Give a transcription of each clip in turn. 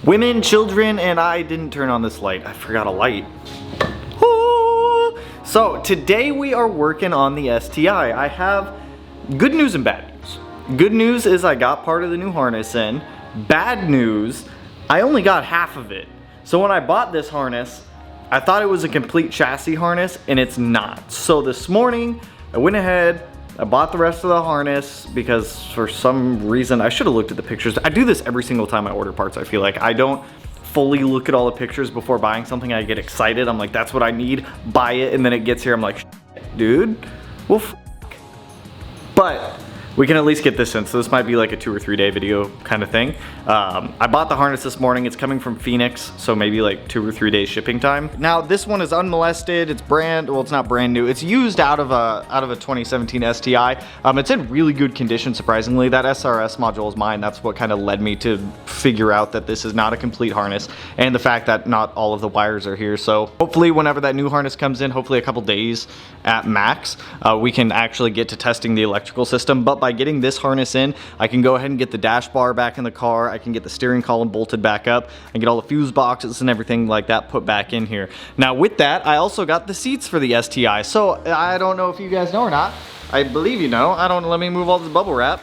Women, children, and I didn't turn on this light. I forgot a light. So today we are working on the STI. I have good news and bad news. Good news is I got part of the new harness in. Bad news, I only got half of it. So when I bought this harness, I thought it was a complete chassis harness, and it's not. So this morning, I went ahead, I bought the rest of the harness because for some reason, I should have looked at the pictures. I do this every single time I order parts, I feel like. I don't fully look at all the pictures before buying something. I get excited, I'm like, that's what I need, buy it, and then it gets here, I'm like, dude, well, but we can at least get this in, so this might be like a 2 or 3 day video kind of thing. I bought the harness this morning. It's coming from Phoenix, so maybe like 2 or 3 days shipping time. Now this one is unmolested. It's well, it's not brand new. It's used out of a 2017 STI. It's in really good condition, surprisingly. That SRS module is mine. That's what kind of led me to figure out that this is not a complete harness, and the fact that not all of the wires are here. So hopefully whenever that new harness comes in, hopefully a couple days at max, we can actually get to testing the electrical system. But by getting this harness in, I can go ahead and get the dash bar back in the car. I can get the steering column bolted back up and get all the fuse boxes and everything like that put back in here. Now with that, I also got the seats for the STI. So I don't know if you guys know or not. I believe you know. Let me move all this bubble wrap.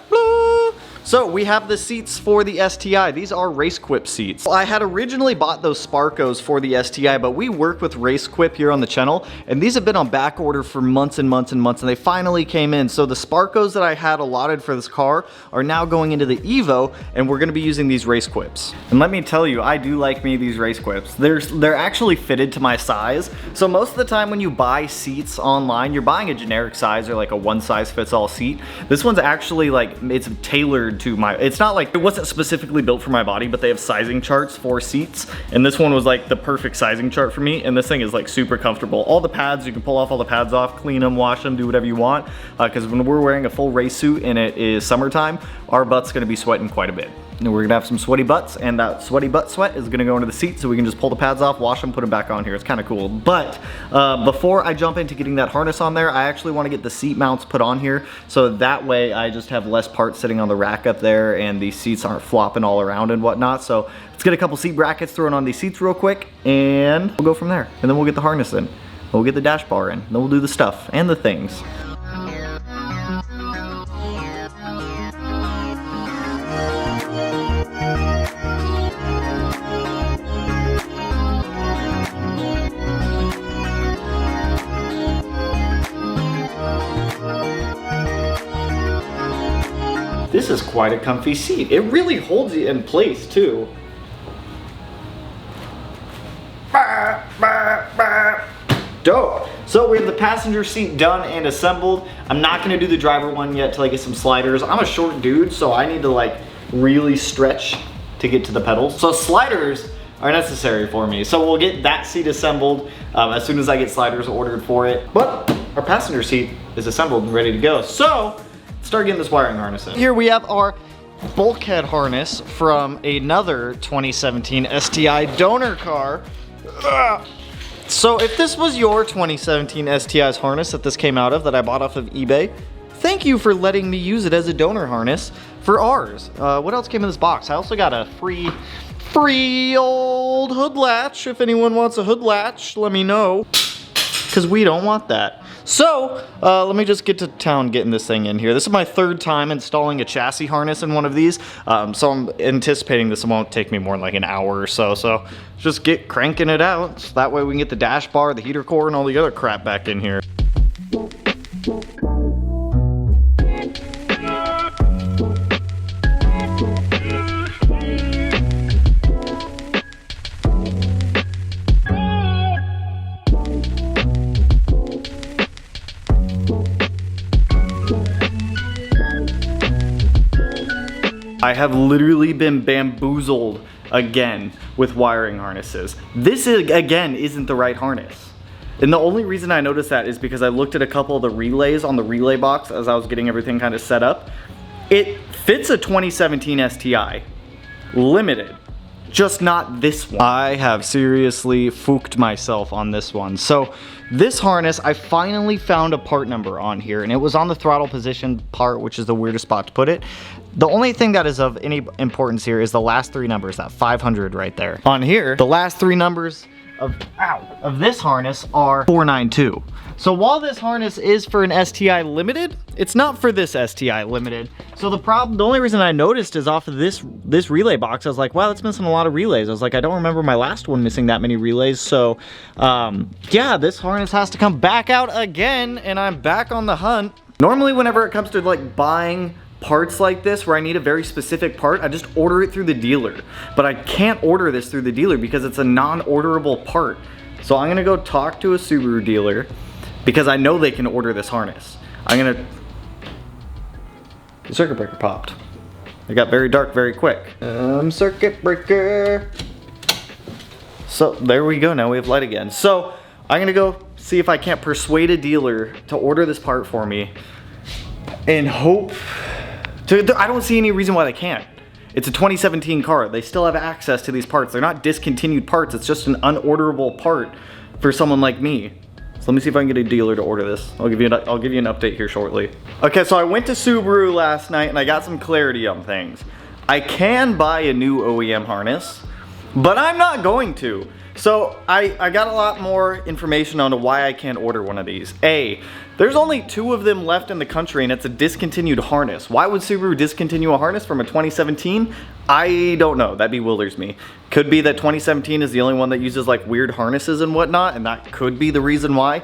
So we have the seats for the STI. These are RaceQuip seats. I had originally bought those Sparcos for the STI, but we work with RaceQuip here on the channel, and these have been on back order for months and months and months, and they finally came in. So the Sparcos that I had allotted for this car are now going into the Evo, and we're gonna be using these RaceQuips. And let me tell you, I do like me these RaceQuips. They're actually fitted to my size. So most of the time when you buy seats online, you're buying a generic size or like a one size fits all seat. This one's actually like, it's tailored to my, it's not like, it wasn't specifically built for my body, but they have sizing charts for seats, and this one was like the perfect sizing chart for me, and this thing is like super comfortable. All the pads, you can pull off all the pads off, clean them, wash them, do whatever you want, because when we're wearing a full race suit and it is summertime, our butt's gonna be sweating quite a bit. And we're gonna have some sweaty butts, and that sweaty butt sweat is gonna go into the seat, so we can just pull the pads off, wash them, put them back on here. It's kind of cool. But before I jump into getting that harness on there, I actually want to get the seat mounts put on here, so that way I just have less parts sitting on the rack up there, and these seats aren't flopping all around and whatnot. So let's get a couple seat brackets thrown on these seats real quick, and we'll go from there. And then we'll get the harness in, we'll get the dash bar in, then we'll do the stuff and the things. This is quite a comfy seat. It really holds you in place too. Dope. So we have the passenger seat done and assembled. I'm not gonna do the driver one yet till I get some sliders. I'm a short dude, so I need to like really stretch to get to the pedals. So sliders are necessary for me. So we'll get that seat assembled as soon as I get sliders ordered for it. But our passenger seat is assembled and ready to go. So start getting this wiring harness in. Here we have our bulkhead harness from another 2017 STI donor car. So if this was your 2017 STI's harness that this came out of, that I bought off of eBay, thank you for letting me use it as a donor harness for ours. What else came in this box? I also got a free old hood latch. If anyone wants a hood latch, let me know, because we don't want that. So, let me just get to town getting this thing in here. This is my 3rd time installing a chassis harness in one of these, so I'm anticipating this won't take me more than like an hour or so. So, just get cranking it out, so that way we can get the dash bar, the heater core, and all the other crap back in here. I have literally been bamboozled again with wiring harnesses. This is, again, isn't the right harness. And the only reason I noticed that is because I looked at a couple of the relays on the relay box as I was getting everything kind of set up. It fits a 2017 STI, limited. just not this one. I have seriously fooked myself on this one. So this harness, I finally found a part number on here, and it was on the throttle position part, which is the weirdest spot to put it. The only thing that is of any importance here is the last 3 numbers, that 500 right there. On here, the last 3 numbers of this harness are 492. So while this harness is for an STI Limited, it's not for this STI Limited. So the only reason I noticed is off of this relay box, I was like, wow, that's missing a lot of relays. I was like, I don't remember my last one missing that many relays. So yeah, this harness has to come back out again, and I'm back on the hunt. Normally, whenever it comes to like buying parts like this where I need a very specific part, I just order it through the dealer. But I can't order this through the dealer because it's a non-orderable part. So I'm gonna go talk to a Subaru dealer because I know they can order this harness. The circuit breaker popped. It got very dark very quick. Circuit breaker. So there we go, now we have light again. So I'm gonna go see if I can't persuade a dealer to order this part for me and hope I don't see any reason why they can't. It's a 2017 car. They still have access to these parts. They're not discontinued parts. It's just an unorderable part for someone like me. So let me see if I can get a dealer to order this. I'll give you an update here shortly. Okay, so I went to Subaru last night and I got some clarity on things. I can buy a new OEM harness, but I'm not going to. So I got a lot more information on why I can't order one of these. There's only 2 of them left in the country and it's a discontinued harness. Why would Subaru discontinue a harness from a 2017? I don't know, that bewilders me. Could be that 2017 is the only one that uses like weird harnesses and whatnot, and that could be the reason why.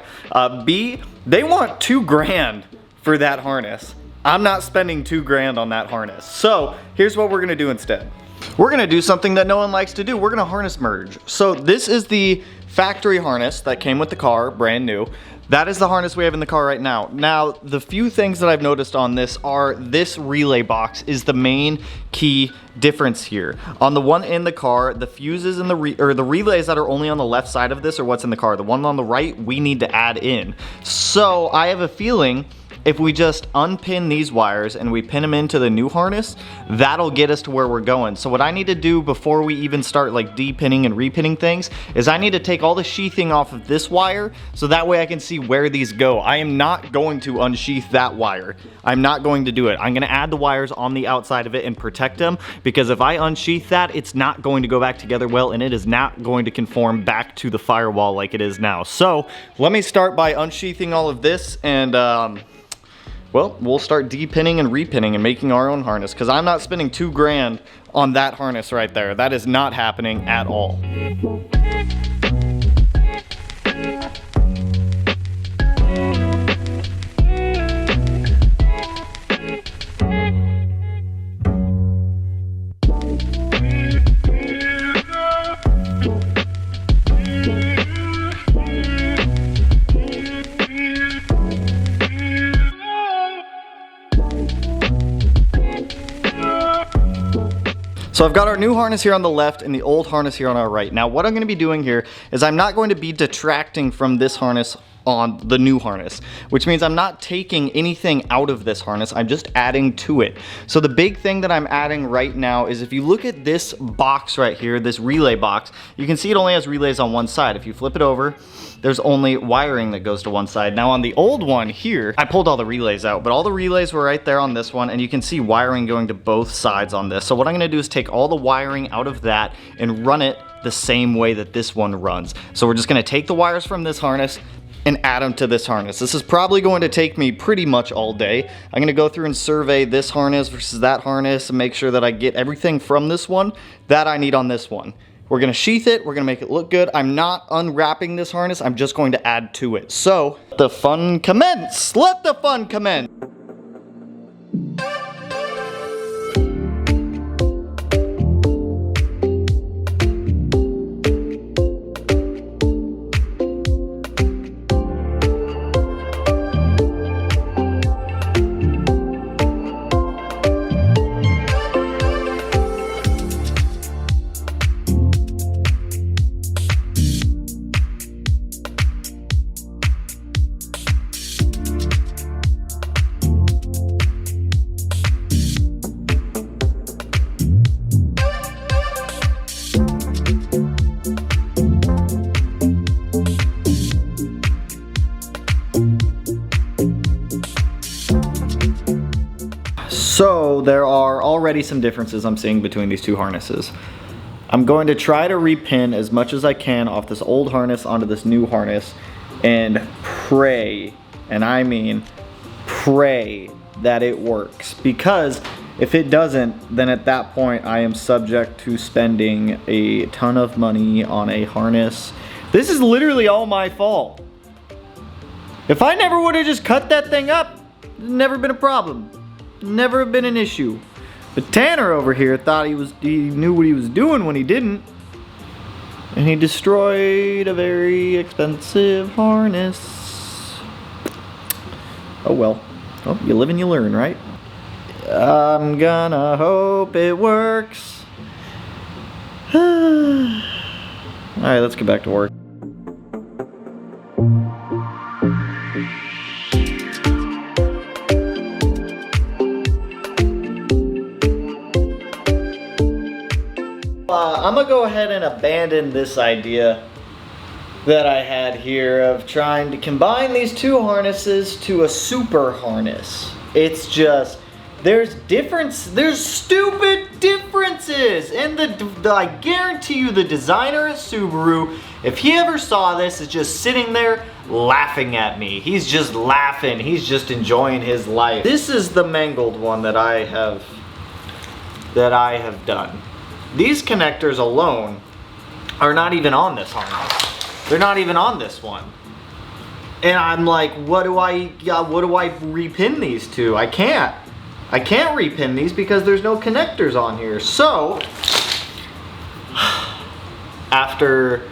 B, they want $2 grand for that harness. I'm not spending $2 grand on that harness. So here's what we're gonna do instead. We're gonna do something that no one likes to do. We're gonna harness merge. So this is the factory harness that came with the car, brand new. That is the harness we have in the car right now. Now, the few things that I've noticed on this are this relay box is the main key difference here. On the one in the car, the fuses and the relays that are only on the left side of this are what's in the car. The one on the right, we need to add in. So I have a feeling if we just unpin these wires and we pin them into the new harness, that'll get us to where we're going. So what I need to do before we even start like depinning and repinning things is I need to take all the sheathing off of this wire so that way I can see where these go. I am not going to unsheath that wire. I'm not going to do it. I'm gonna add the wires on the outside of it and protect them, because if I unsheath that, it's not going to go back together well and it is not going to conform back to the firewall like it is now. So let me start by unsheathing all of this and well, we'll start depinning and repinning and making our own harness, because I'm not spending $2 grand on that harness right there. That is not happening at all. So I've got our new harness here on the left and the old harness here on our right. Now what I'm going to be doing here is I'm not going to be detracting from this harness on the new harness, which means I'm not taking anything out of this harness, I'm just adding to it. So the big thing that I'm adding right now is if you look at this box right here, this relay box, you can see it only has relays on one side. If you flip it over, there's only wiring that goes to one side. Now on the old one here, I pulled all the relays out, but all the relays were right there on this one, and you can see wiring going to both sides on this. So what I'm gonna do is take all the wiring out of that and run it the same way that this one runs. So we're just gonna take the wires from this harness and add them to this harness. This is probably going to take me pretty much all day. I'm gonna go through and survey this harness versus that harness and make sure that I get everything from this one that I need on this one. We're gonna sheath it, we're gonna make it look good. I'm not unwrapping this harness, I'm just going to add to it. So, the fun commence! Let the fun commence! So there are already some differences I'm seeing between these two harnesses. I'm going to try to repin as much as I can off this old harness onto this new harness and pray, and I mean pray, that it works. Because if it doesn't, then at that point I am subject to spending a ton of money on a harness. This is literally all my fault. If I never would have just cut that thing up, it'd never been a problem. Never been an issue. But Tanner over here thought he knew what he was doing when he didn't. And he destroyed a very expensive harness. Oh well. Oh, you live and you learn, right? I'm gonna hope it works. Alright, let's get back to work. I'm gonna go ahead and abandon this idea that I had here of trying to combine these two harnesses to a super harness. It's just, there's stupid differences, and I guarantee you the designer at Subaru, if he ever saw this, is just sitting there laughing at me. He's just laughing, he's just enjoying his life. This is the mangled one that I have done. These connectors alone are not even on this harness. They're not even on this one. And I'm like, what do I repin these to? I can't repin these because there's no connectors on here. So, after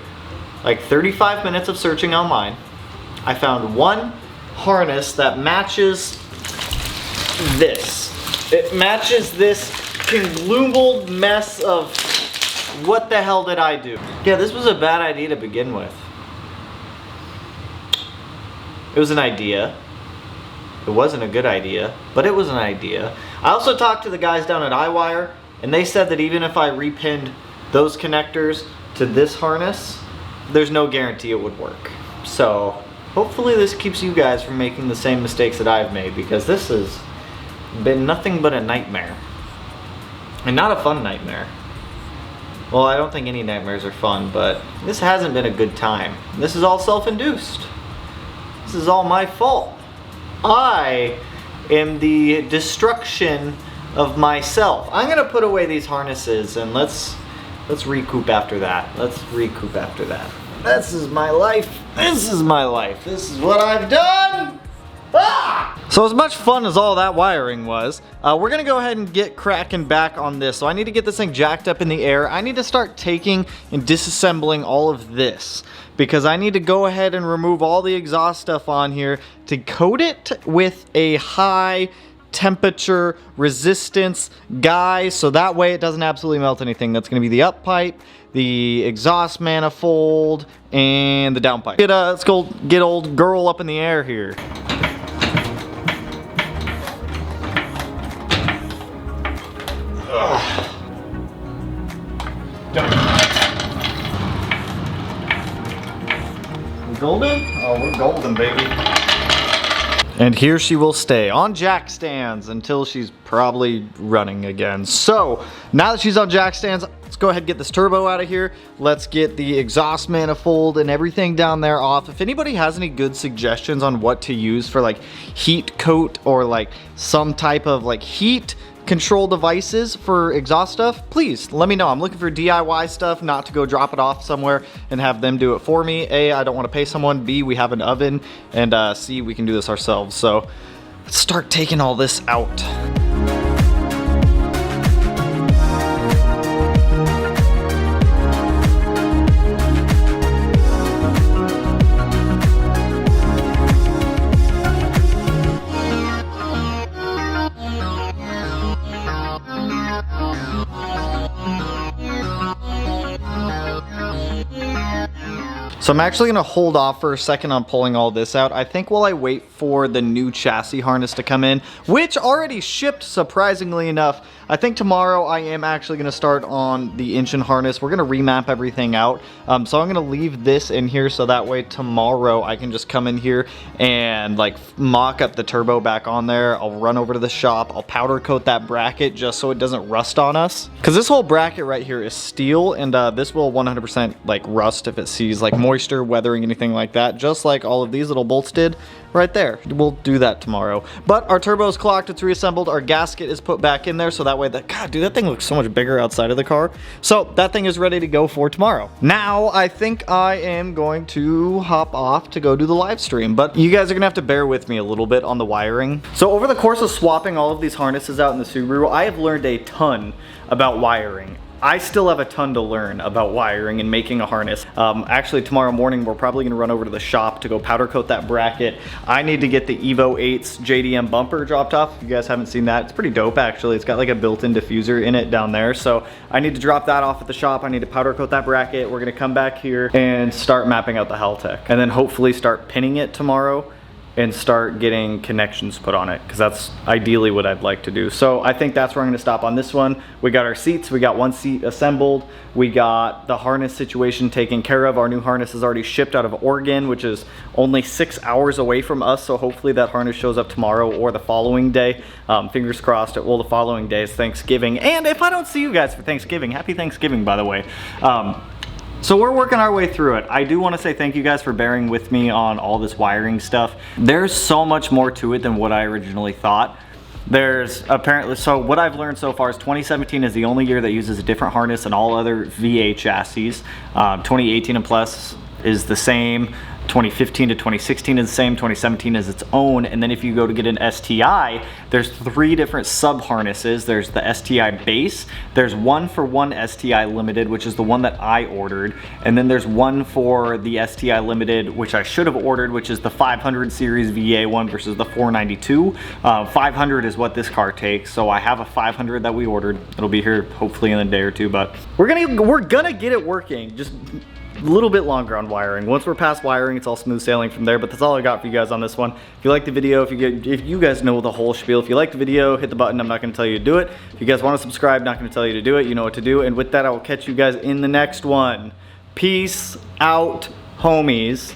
like 35 minutes of searching online, I found one harness that matches this. It matches this congloomed mess of what the hell did I do? Yeah, this was a bad idea to begin with. It was an idea. It wasn't a good idea, but it was an idea. I also talked to the guys down at iWire, and they said that even if I repinned those connectors to this harness, there's no guarantee it would work. So hopefully this keeps you guys from making the same mistakes that I've made, because this has been nothing but a nightmare. And not a fun nightmare. Well, I don't think any nightmares are fun, but this hasn't been a good time. This is all self-induced. This is all my fault. I am the destruction of myself. I'm gonna put away these harnesses and let's recoup after that. Let's recoup after that. This is my life. This is my life. This is what I've done. Ah! So as much fun as all that wiring was, we're gonna go ahead and get cracking back on this. So I need to get this thing jacked up in the air. I need to start taking and disassembling all of this, because I need to go ahead and remove all the exhaust stuff on here to coat it with a high temperature resistance guy, so that way it doesn't absolutely melt anything. That's gonna be the up pipe, the exhaust manifold, and the down pipe. Let's go get old girl up in the air here. Golden? Oh, we're golden, baby. And here she will stay on jack stands until she's probably running again. So now that she's on jack stands, let's go ahead and get this turbo out of here. Let's get the exhaust manifold and everything down there off. If anybody has any good suggestions on what to use for like heat coat or like some type of like heat control devices for exhaust stuff, please let me know. I'm looking for DIY stuff, not to go drop it off somewhere and have them do it for me. A, I don't want to pay someone. B, we have an oven. And C, we can do this ourselves. So let's start taking all this out. So I'm actually gonna hold off for a second on pulling all this out. I think while I wait for the new chassis harness to come in, which already shipped surprisingly enough, I think tomorrow I am actually gonna start on the engine harness. We're gonna remap everything out. So I'm gonna leave this in here so that way tomorrow I can just come in here and like mock up the turbo back on there. I'll run over to the shop, I'll powder coat that bracket just so it doesn't rust on us. Cause this whole bracket right here is steel, and this will 100% like rust if it sees like moisture, weathering, anything like that, just like all of these little bolts did right there. We'll do that tomorrow. But our turbo is clocked, it's reassembled, our gasket is put back in there so that way God, dude, that thing looks so much bigger outside of the car. So that thing is ready to go for tomorrow. Now I think I am going to hop off to go do the live stream, but you guys are gonna have to bear with me a little bit on the wiring. So over the course of swapping all of these harnesses out in the Subaru, I have learned a ton about wiring. I still have a ton to learn about wiring and making a harness. Actually, tomorrow morning, we're probably gonna run over to the shop to go powder coat that bracket. I need to get the Evo 8's JDM bumper dropped off. If you guys haven't seen that, it's pretty dope actually. It's got like a built-in diffuser in it down there. So I need to drop that off at the shop. I need to powder coat that bracket. We're gonna come back here and start mapping out the Haltech. And then hopefully start pinning it tomorrow and start getting connections put on it, because that's ideally what I'd like to do. So I think that's where I'm gonna stop on this one. We got our seats, we got one seat assembled, we got the harness situation taken care of. Our new harness is already shipped out of Oregon, which is only 6 hours away from us, so hopefully that harness shows up tomorrow or the following day. Fingers crossed, well, the following day is Thanksgiving, and if I don't see you guys for Thanksgiving, happy Thanksgiving, by the way. So we're working our way through it. I do want to say thank you guys for bearing with me on all this wiring stuff. There's so much more to it than what I originally thought. There's apparently, so what I've learned so far is 2017 is the only year that uses a different harness than all other VA chassis. 2018 and plus is the same. 2015 to 2016 is the same, 2017 is its own, and then if you go to get an STI, there's 3 different sub harnesses. There's the STI base, there's one for one STI limited, which is the one that I ordered, and then there's one for the STI limited, which I should have ordered, which is the 500 series VA one versus the 492. 500 is what this car takes, so I have a 500 that we ordered. It'll be here hopefully in a day or two, but we're gonna get it working. Just a little bit longer on wiring. Once we're past wiring, it's all smooth sailing from there, but that's all I got for you guys on this one. If you like the video, if you guys know the whole spiel, if you like the video, hit the button. I'm not gonna tell you to do it. If you guys wanna subscribe, not gonna tell you to do it. You know what to do. And with that, I will catch you guys in the next one. Peace out, homies.